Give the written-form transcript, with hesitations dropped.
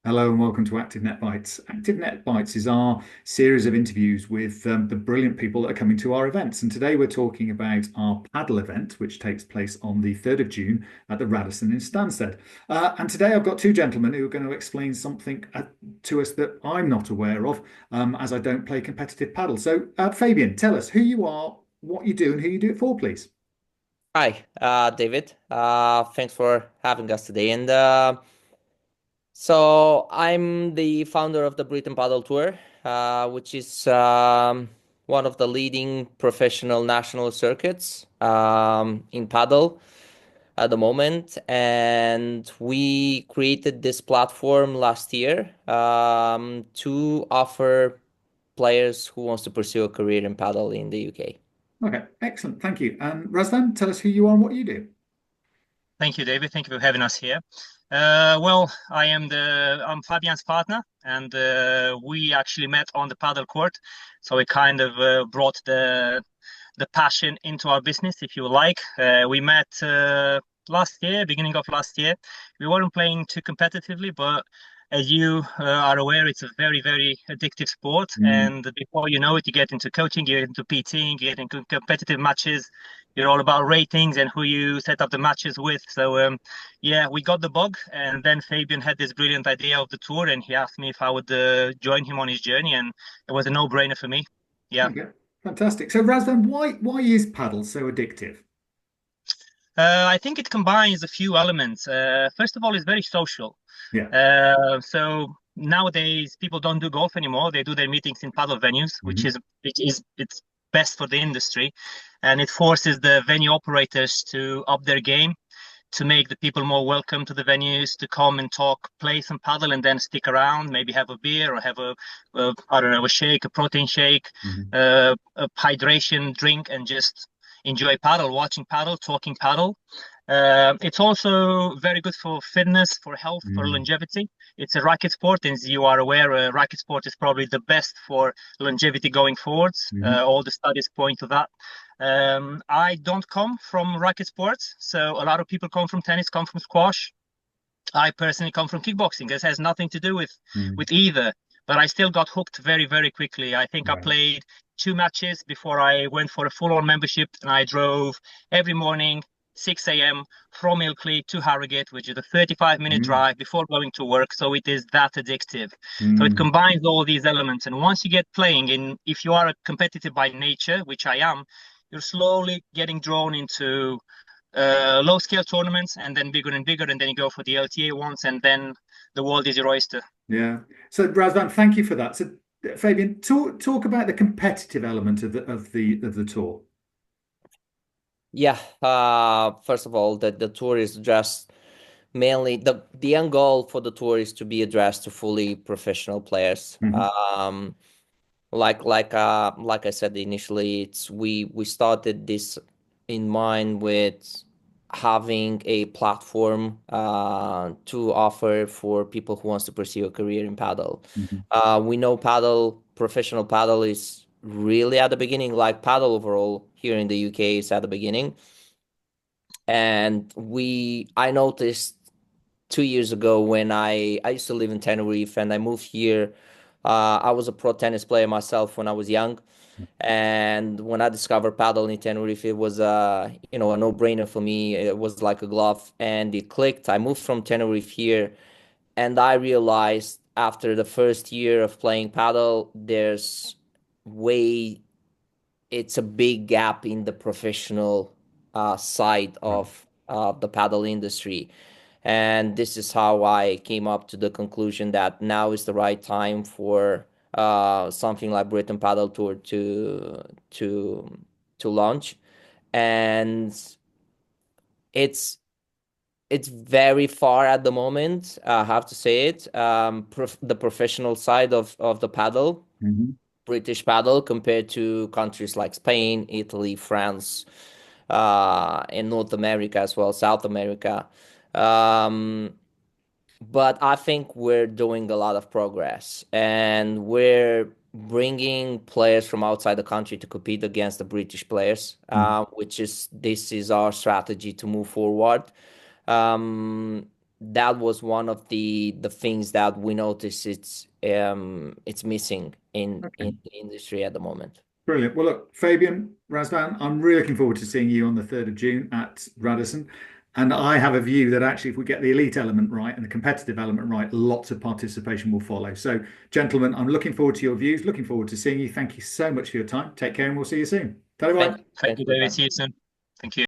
Hello and welcome to Active Net Bites. Active Net Bites is our series of interviews with the brilliant people that are coming to our events. And today we're talking about our paddle event, which takes place on the 3rd of June at the Radisson in Stansted. And today I've got two gentlemen who are going to explain something to us that I'm not aware of, as I don't play competitive paddle. So, Fabian, tell us who you are, what you do, and who you do it for, please. Hi, David. Thanks for having us today. I'm the founder of the Britain Padel Tour, which is one of the leading professional national circuits in paddle at the moment. And we created this platform last year to offer players who wants to pursue a career in paddle in the UK. Okay, excellent. Thank you. And Razvan, tell us who you are and what you do. Thank you, David. Thank you for having us here. I'm Fabian's partner, and we actually met on the paddle court. So we kind of brought the passion into our business, if you like. We met last year, beginning of last year. We weren't playing too competitively, but as you are aware, it's a very, very addictive sport. Mm. And before you know it, you get into coaching, you get into PTing, you get into competitive matches. You're all about ratings and who you set up the matches with. Yeah, we got the bug. And then Fabian had this brilliant idea of the tour, and he asked me if I would join him on his journey. And it was a no-brainer for me. Yeah. Okay, fantastic. So, Razvan, why is paddle so addictive? I think it combines a few elements. First of all, it's very social. Yeah. So nowadays, people don't do golf anymore. They do their meetings in paddle venues, Hmm. it's best for the industry, and it forces the venue operators to up their game, to make the people more welcome to the venues, to come and talk, play some paddle, and then stick around, maybe have a beer or have a I don't know, a shake, a protein shake, Hmm. a hydration drink, and just enjoy paddle, watching paddle, talking paddle. It's also very good for fitness, for health, for Mm. longevity. It's a racket sport, and as you are aware, a racket sport is probably the best for longevity going forwards. Hmm. All the studies point to that. I don't come from racket sports, so a lot of people come from tennis, come from squash. I personally come from kickboxing. This has nothing to do Mm. with either, but I still got hooked very, very quickly. I think I Right. played two matches before I went for a full-on membership, and I drove every morning, 6 a.m. from Ilkley to Harrogate, which is a 35-minute Mm. drive before going to work. So it is that addictive. So it Mm. combines all these elements. And once you get playing, if you are a competitive by nature, which I am, you're slowly getting drawn into low scale tournaments, and then bigger and bigger, and then you go for the LTA ones, and then the world is your oyster. Yeah. So, Razvan, thank you for that. So, Fabian, talk about the competitive element of the tour. Yeah, first of all, the tour is just mainly the end goal for the tour is to be addressed to fully professional players. Hmm. Like I said initially, it's we started this in mind with having a platform to offer for people who wants to pursue a career in paddle. Hmm. We know professional paddle is really at the beginning, like paddle overall here in the UK is at the beginning. And I noticed 2 years ago when I used to live in Tenerife and I moved here. I was a pro tennis player myself when I was young, and when I discovered paddle in Tenerife, it was a no-brainer for me. It was like a glove, and it clicked. I moved from Tenerife here, and I realized after the first year of playing paddle, way it's a big gap in the professional side of the paddle industry. And this is how I came up to the conclusion that now is the right time for something like Britain Paddle Tour to to launch. And it's it's very far at the moment, I have to say it. The professional side of the paddle, Hmm. British paddle, compared to countries like Spain, Italy, France, in North America as well, South America. Um, but I think we're doing a lot of progress and we're bringing players from outside the country to compete against the British players, which is this is our strategy to move forward. Um, that was one of the things that we noticed it's missing in the industry at the moment. Brilliant. Well, look, Fabian, Razvan, I'm really looking forward to seeing you on the 3rd of June at Radisson. And I have a view that actually, if we get the elite element right and the competitive element right, lots of participation will follow. So, gentlemen, I'm looking forward to your views, looking forward to seeing you. Thank you so much for your time. Take care, and we'll see you soon. Bye bye. Thank you, David. See you soon. Thank you.